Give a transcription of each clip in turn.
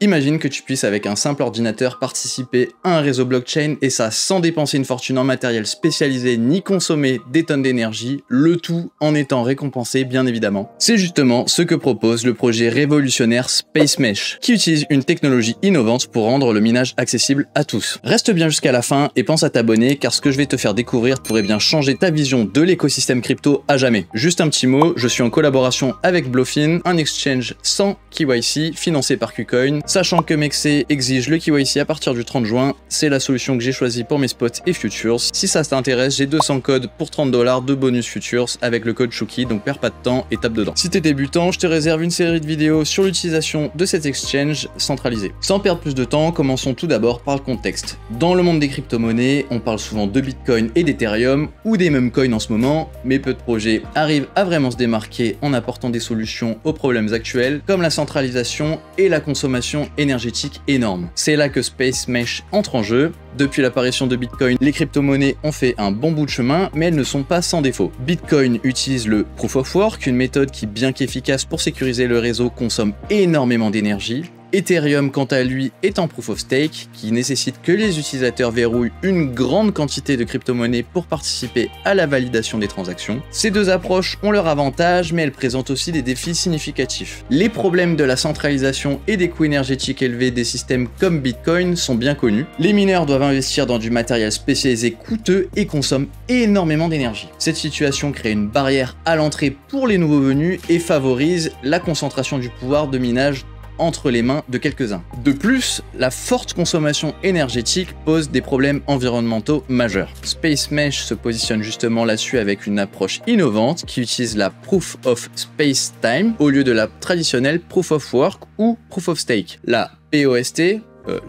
Imagine que tu puisses avec un simple ordinateur participer à un réseau blockchain et ça sans dépenser une fortune en matériel spécialisé ni consommer des tonnes d'énergie, le tout en étant récompensé bien évidemment. C'est justement ce que propose le projet révolutionnaire Space Mesh, qui utilise une technologie innovante pour rendre le minage accessible à tous. Reste bien jusqu'à la fin et pense à t'abonner car ce que je vais te faire découvrir pourrait bien changer ta vision de l'écosystème crypto à jamais. Juste un petit mot, je suis en collaboration avec Bluefin, un exchange sans KYC financé par KuCoin. Sachant que Mexer exige le KYC à partir du 30 juin, c'est la solution que j'ai choisie pour mes spots et futures. Si ça t'intéresse, j'ai 200 codes pour 30 $ de bonus futures avec le code Chouki, donc perds pas de temps et tape dedans. Si t'es débutant, je te réserve une série de vidéos sur l'utilisation de cet exchange centralisé. Sans perdre plus de temps, commençons tout d'abord par le contexte. Dans le monde des crypto-monnaies, on parle souvent de Bitcoin et d'Ethereum, ou des mêmes coins en ce moment, mais peu de projets arrivent à vraiment se démarquer en apportant des solutions aux problèmes actuels, comme la centralisation et la consommation énergétique énorme. C'est là que Space Mesh entre en jeu. Depuis l'apparition de Bitcoin, les crypto-monnaies ont fait un bon bout de chemin, mais elles ne sont pas sans défaut. Bitcoin utilise le Proof of Work, une méthode qui, bien qu'efficace pour sécuriser le réseau, consomme énormément d'énergie. Ethereum, quant à lui, est en Proof of Stake, qui nécessite que les utilisateurs verrouillent une grande quantité de crypto-monnaies pour participer à la validation des transactions. Ces deux approches ont leur avantage, mais elles présentent aussi des défis significatifs. Les problèmes de la centralisation et des coûts énergétiques élevés des systèmes comme Bitcoin sont bien connus. Les mineurs doivent investir dans du matériel spécialisé coûteux et consomment énormément d'énergie. Cette situation crée une barrière à l'entrée pour les nouveaux venus et favorise la concentration du pouvoir de minage entre les mains de quelques-uns. De plus, la forte consommation énergétique pose des problèmes environnementaux majeurs. Space Mesh se positionne justement là-dessus avec une approche innovante qui utilise la Proof of Space Time au lieu de la traditionnelle Proof of Work ou Proof of Stake. La POST,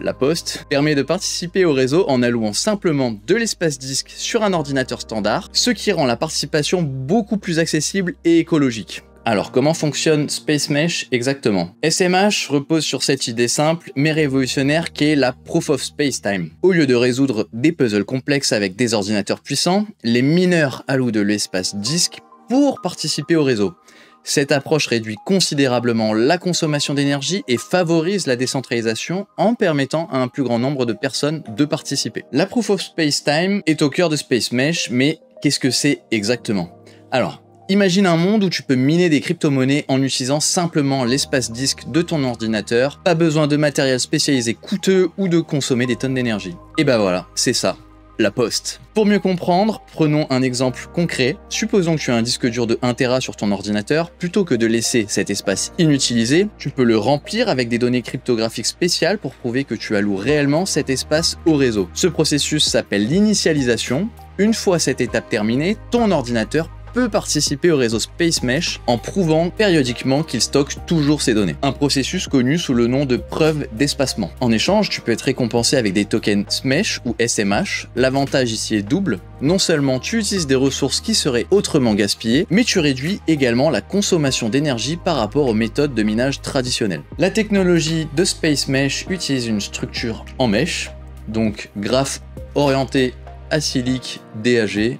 la Poste, permet de participer au réseau en allouant simplement de l'espace disque sur un ordinateur standard, ce qui rend la participation beaucoup plus accessible et écologique. Alors, comment fonctionne Space Mesh exactement? SMH repose sur cette idée simple mais révolutionnaire qu'est la Proof of Space Time. Au lieu de résoudre des puzzles complexes avec des ordinateurs puissants, les mineurs allouent de l'espace disque pour participer au réseau. Cette approche réduit considérablement la consommation d'énergie et favorise la décentralisation en permettant à un plus grand nombre de personnes de participer. La Proof of Space Time est au cœur de Space Mesh, mais qu'est-ce que c'est exactement? Alors, imagine un monde où tu peux miner des crypto-monnaies en utilisant simplement l'espace disque de ton ordinateur, pas besoin de matériel spécialisé coûteux ou de consommer des tonnes d'énergie. Et bah voilà, c'est ça, la Poste. Pour mieux comprendre, prenons un exemple concret. Supposons que tu as un disque dur de 1 Tera sur ton ordinateur. Plutôt que de laisser cet espace inutilisé, tu peux le remplir avec des données cryptographiques spéciales pour prouver que tu alloues réellement cet espace au réseau. Ce processus s'appelle l'initialisation. Une fois cette étape terminée, ton ordinateur peut participer au réseau Space Mesh en prouvant périodiquement qu'il stocke toujours ses données. Un processus connu sous le nom de preuve d'espacement. En échange, tu peux être récompensé avec des tokens SMESH ou SMH. L'avantage ici est double. Non seulement tu utilises des ressources qui seraient autrement gaspillées, mais tu réduis également la consommation d'énergie par rapport aux méthodes de minage traditionnelles. La technologie de Space Mesh utilise une structure en mesh, donc graphe orienté acyclique DAG,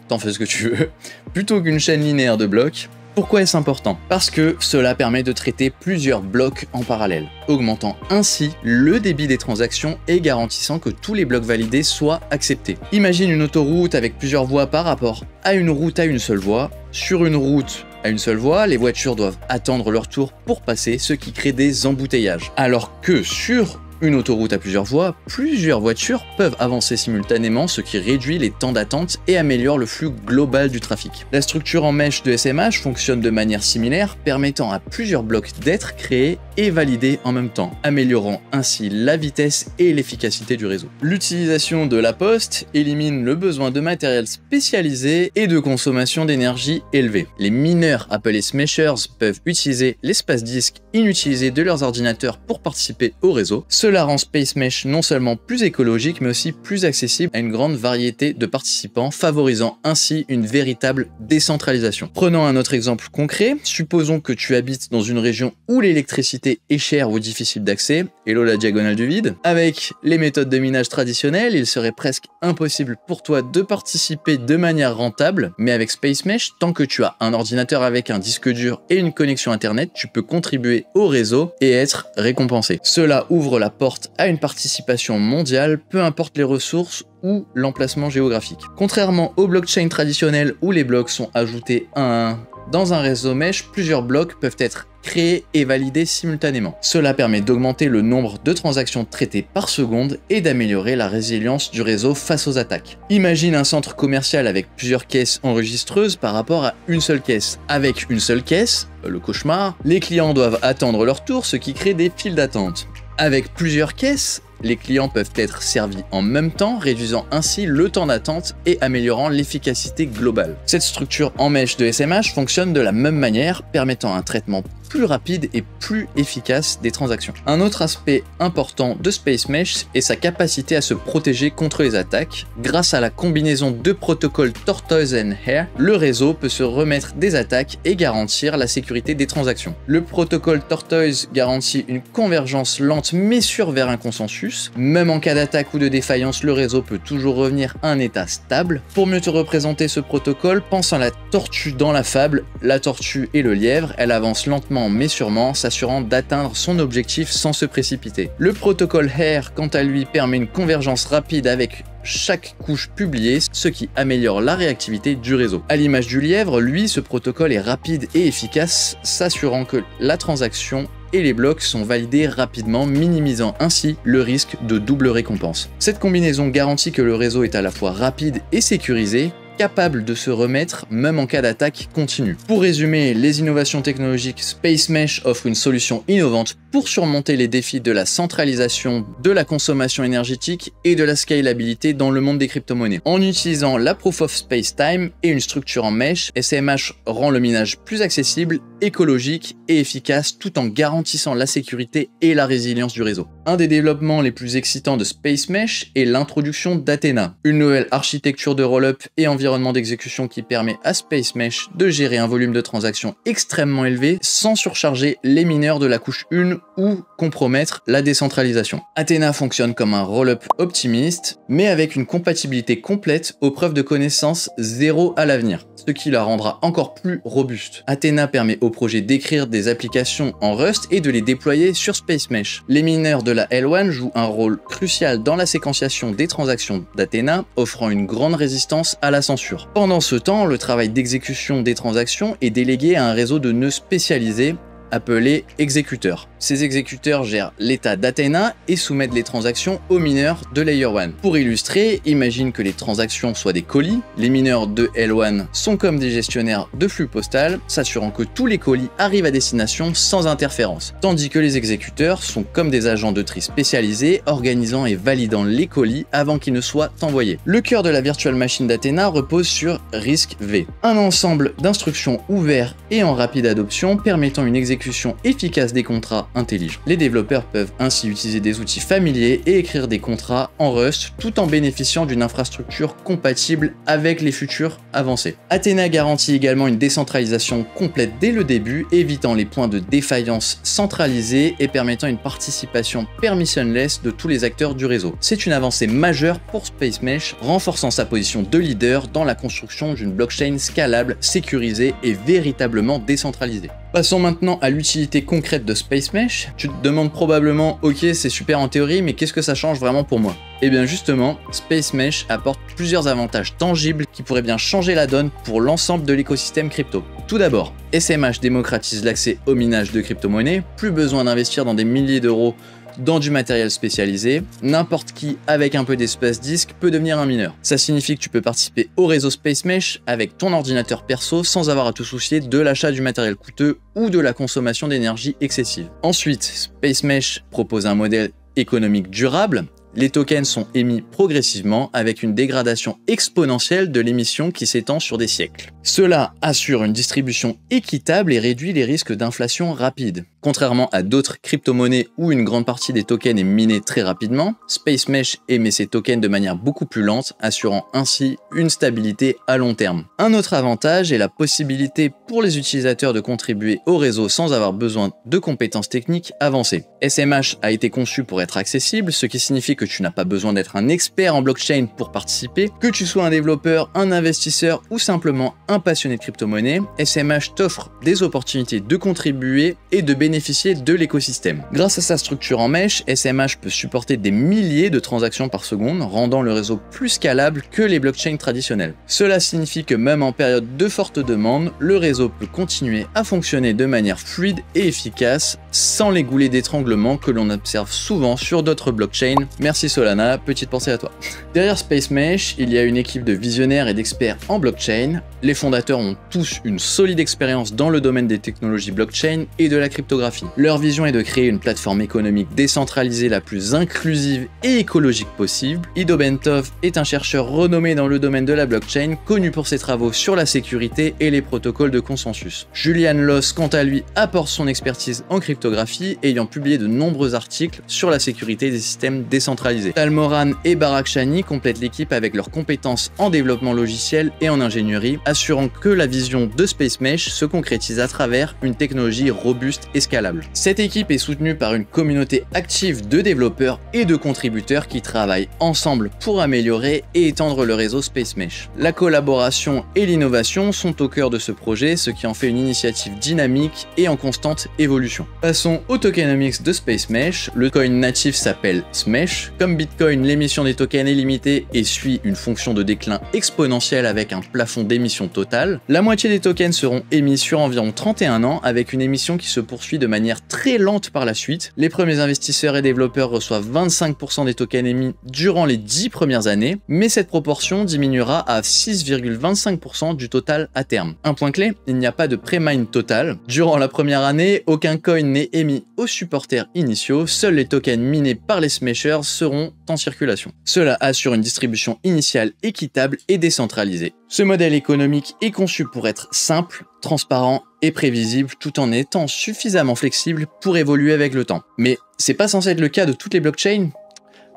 t'en fais ce que tu veux, plutôt qu'une chaîne linéaire de blocs. Pourquoi est-ce important? Parce que cela permet de traiter plusieurs blocs en parallèle, augmentant ainsi le débit des transactions et garantissant que tous les blocs validés soient acceptés. Imagine une autoroute avec plusieurs voies par rapport à une route à une seule voie. Sur une route à une seule voie, les voitures doivent attendre leur tour pour passer, ce qui crée des embouteillages. Alors que sur une autoroute à plusieurs voies, plusieurs voitures peuvent avancer simultanément, ce qui réduit les temps d'attente et améliore le flux global du trafic. La structure en mesh de SMH fonctionne de manière similaire, permettant à plusieurs blocs d'être créés et validés en même temps, améliorant ainsi la vitesse et l'efficacité du réseau. L'utilisation de la Poste élimine le besoin de matériel spécialisé et de consommation d'énergie élevée. Les mineurs appelés smashers peuvent utiliser l'espace disque inutilisé de leurs ordinateurs pour participer au réseau. Cela Cela rend Space Mesh non seulement plus écologique, mais aussi plus accessible à une grande variété de participants, favorisant ainsi une véritable décentralisation. Prenons un autre exemple concret. Supposons que tu habites dans une région où l'électricité est chère ou difficile d'accès. Hello la diagonale du vide. Avec les méthodes de minage traditionnelles, il serait presque impossible pour toi de participer de manière rentable, mais avec Space Mesh, tant que tu as un ordinateur avec un disque dur et une connexion internet, tu peux contribuer au réseau et être récompensé. Cela ouvre la porte à une participation mondiale, peu importe les ressources ou l'emplacement géographique. Contrairement aux blockchains traditionnels où les blocs sont ajoutés un à un, dans un réseau mesh, plusieurs blocs peuvent être créés et validés simultanément. Cela permet d'augmenter le nombre de transactions traitées par seconde et d'améliorer la résilience du réseau face aux attaques. Imagine un centre commercial avec plusieurs caisses enregistreuses par rapport à une seule caisse. Avec une seule caisse, le cauchemar, les clients doivent attendre leur tour, ce qui crée des files d'attente. Avec plusieurs caisses, les clients peuvent être servis en même temps, réduisant ainsi le temps d'attente et améliorant l'efficacité globale. Cette structure en mesh de SMH fonctionne de la même manière, permettant un traitement plus rapide et plus efficace des transactions. Un autre aspect important de Space Mesh est sa capacité à se protéger contre les attaques. Grâce à la combinaison de protocoles Tortoise and Hare, le réseau peut se remettre des attaques et garantir la sécurité des transactions. Le protocole Tortoise garantit une convergence lente mais sûre vers un consensus. Même en cas d'attaque ou de défaillance, le réseau peut toujours revenir à un état stable. Pour mieux te représenter ce protocole, pense à la tortue dans la fable. La tortue et le lièvre, elle avance lentement mais sûrement, s'assurant d'atteindre son objectif sans se précipiter. Le protocole Hare, quant à lui, permet une convergence rapide avec chaque couche publiée, ce qui améliore la réactivité du réseau. À l'image du lièvre, lui, ce protocole est rapide et efficace, s'assurant que la transaction et les blocs sont validés rapidement, minimisant ainsi le risque de double récompense. Cette combinaison garantit que le réseau est à la fois rapide et sécurisé, capable de se remettre même en cas d'attaque continue. Pour résumer les innovations technologiques, Space Mesh offre une solution innovante pour surmonter les défis de la centralisation, de la consommation énergétique et de la scalabilité dans le monde des crypto-monnaies. En utilisant la Proof of Space Time et une structure en mesh, SMH rend le minage plus accessible, écologique et efficace tout en garantissant la sécurité et la résilience du réseau. Un des développements les plus excitants de Space Mesh est l'introduction d'Athena, une nouvelle architecture de roll-up et environnement d'exécution qui permet à Space Mesh de gérer un volume de transactions extrêmement élevé sans surcharger les mineurs de la couche 1 ou compromettre la décentralisation. Athena fonctionne comme un roll-up optimiste, mais avec une compatibilité complète aux preuves de connaissance 0 à l'avenir, ce qui la rendra encore plus robuste. Athena permet au projet d'écrire des applications en Rust et de les déployer sur Space Mesh. Les mineurs de la L1 jouent un rôle crucial dans la séquenciation des transactions d'Athena, offrant une grande résistance à la censure. Pendant ce temps, le travail d'exécution des transactions est délégué à un réseau de nœuds spécialisés appelés exécuteurs. Ces exécuteurs gèrent l'état d'Athena et soumettent les transactions aux mineurs de Layer 1. Pour illustrer, imagine que les transactions soient des colis. Les mineurs de L1 sont comme des gestionnaires de flux postal, s'assurant que tous les colis arrivent à destination sans interférence, tandis que les exécuteurs sont comme des agents de tri spécialisés, organisant et validant les colis avant qu'ils ne soient envoyés. Le cœur de la virtual machine d'Athena repose sur RISC-V, un ensemble d'instructions ouverts et en rapide adoption permettant une exécution efficace des contrats intelligents. Les développeurs peuvent ainsi utiliser des outils familiers et écrire des contrats en Rust tout en bénéficiant d'une infrastructure compatible avec les futurs avancés. Athena garantit également une décentralisation complète dès le début, évitant les points de défaillance centralisés et permettant une participation permissionless de tous les acteurs du réseau. C'est une avancée majeure pour Space Mesh, renforçant sa position de leader dans la construction d'une blockchain scalable, sécurisée et véritablement décentralisée. Passons maintenant à l'utilité concrète de Space Mesh. Tu te demandes probablement, ok c'est super en théorie, mais qu'est-ce que ça change vraiment pour moi? Et bien justement, Space Mesh apporte plusieurs avantages tangibles qui pourraient bien changer la donne pour l'ensemble de l'écosystème crypto. Tout d'abord, SMH démocratise l'accès au minage de crypto-monnaies, plus besoin d'investir dans des milliers d'euros dans du matériel spécialisé. N'importe qui avec un peu d'espace disque peut devenir un mineur. Ça signifie que tu peux participer au réseau Space Mesh avec ton ordinateur perso sans avoir à te soucier de l'achat du matériel coûteux ou de la consommation d'énergie excessive. Ensuite, Space Mesh propose un modèle économique durable. Les tokens sont émis progressivement avec une dégradation exponentielle de l'émission qui s'étend sur des siècles. Cela assure une distribution équitable et réduit les risques d'inflation rapide. Contrairement à d'autres crypto-monnaies où une grande partie des tokens est minée très rapidement, SpaceMesh émet ses tokens de manière beaucoup plus lente, assurant ainsi une stabilité à long terme. Un autre avantage est la possibilité pour les utilisateurs de contribuer au réseau sans avoir besoin de compétences techniques avancées. SMH a été conçu pour être accessible, ce qui signifie que tu n'as pas besoin d'être un expert en blockchain pour participer, que tu sois un développeur, un investisseur ou simplement un passionné de crypto-monnaie, SMH t'offre des opportunités de contribuer et de bénéficier de l'écosystème. Grâce à sa structure en mesh, SMH peut supporter des milliers de transactions par seconde, rendant le réseau plus scalable que les blockchains traditionnels. Cela signifie que même en période de forte demande, le réseau peut continuer à fonctionner de manière fluide et efficace, sans les goulets d'étranglement que l'on observe souvent sur d'autres blockchains. Merci Solana, petite pensée à toi. Derrière SpaceMesh, il y a une équipe de visionnaires et d'experts en blockchain. Les fondateurs ont tous une solide expérience dans le domaine des technologies blockchain et de la cryptographie. Leur vision est de créer une plateforme économique décentralisée la plus inclusive et écologique possible. Ido Bentov est un chercheur renommé dans le domaine de la blockchain, connu pour ses travaux sur la sécurité et les protocoles de consensus. Julian Loss, quant à lui, apporte son expertise en cryptographie, ayant publié de nombreux articles sur la sécurité des systèmes décentralisés. Tal Moran et Barak Shani complètent l'équipe avec leurs compétences en développement logiciel et en ingénierie, assurant que la vision de SpaceMesh se concrétise à travers une technologie robuste et scalable. Cette équipe est soutenue par une communauté active de développeurs et de contributeurs qui travaillent ensemble pour améliorer et étendre le réseau SpaceMesh. La collaboration et l'innovation sont au cœur de ce projet, ce qui en fait une initiative dynamique et en constante évolution. Passons au tokenomics de SpaceMesh. Le coin natif s'appelle Smesh. Comme Bitcoin, l'émission des tokens est limitée et suit une fonction de déclin exponentielle avec un plafond d'émission totale. La moitié des tokens seront émis sur environ 31 ans avec une émission qui se poursuit de manière très lente par la suite. Les premiers investisseurs et développeurs reçoivent 25% des tokens émis durant les 10 premières années, mais cette proportion diminuera à 6,25% du total à terme. Un point clé, il n'y a pas de pré-mine total. Durant la première année, aucun coin n'est émis aux supporters initiaux, seuls les tokens minés par les smashers seront en circulation. Cela assure une distribution initiale équitable et décentralisée. Ce modèle économique est conçu pour être simple, transparent et prévisible tout en étant suffisamment flexible pour évoluer avec le temps. Mais c'est pas censé être le cas de toutes les blockchains?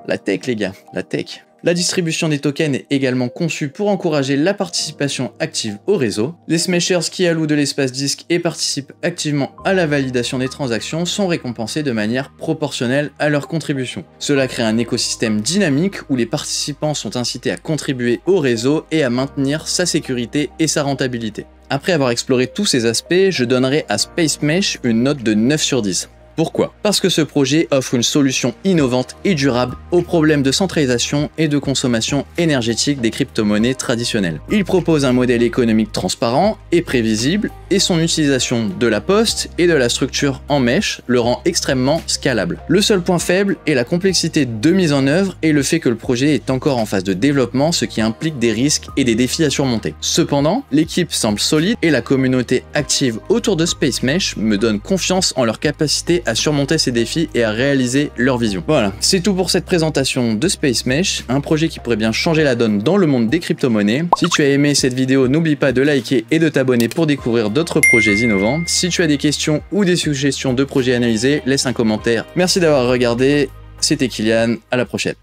La tech les gars, la tech. La distribution des tokens est également conçue pour encourager la participation active au réseau. Les smashers qui allouent de l'espace disque et participent activement à la validation des transactions sont récompensés de manière proportionnelle à leur contribution. Cela crée un écosystème dynamique où les participants sont incités à contribuer au réseau et à maintenir sa sécurité et sa rentabilité. Après avoir exploré tous ces aspects, je donnerai à SpaceMesh une note de 9 sur 10. Pourquoi? Parce que ce projet offre une solution innovante et durable aux problèmes de centralisation et de consommation énergétique des crypto-monnaies traditionnelles. Il propose un modèle économique transparent et prévisible, et son utilisation de la poste et de la structure en mesh le rend extrêmement scalable. Le seul point faible est la complexité de mise en œuvre et le fait que le projet est encore en phase de développement, ce qui implique des risques et des défis à surmonter. Cependant, l'équipe semble solide et la communauté active autour de SpaceMesh me donne confiance en leur capacité à surmonter ces défis et à réaliser leur vision. Voilà, c'est tout pour cette présentation de SpaceMesh, un projet qui pourrait bien changer la donne dans le monde des crypto-monnaies. Si tu as aimé cette vidéo, n'oublie pas de liker et de t'abonner pour découvrir d'autres projets innovants. Si tu as des questions ou des suggestions de projets analysés, laisse un commentaire. Merci d'avoir regardé, c'était Kylian, à la prochaine.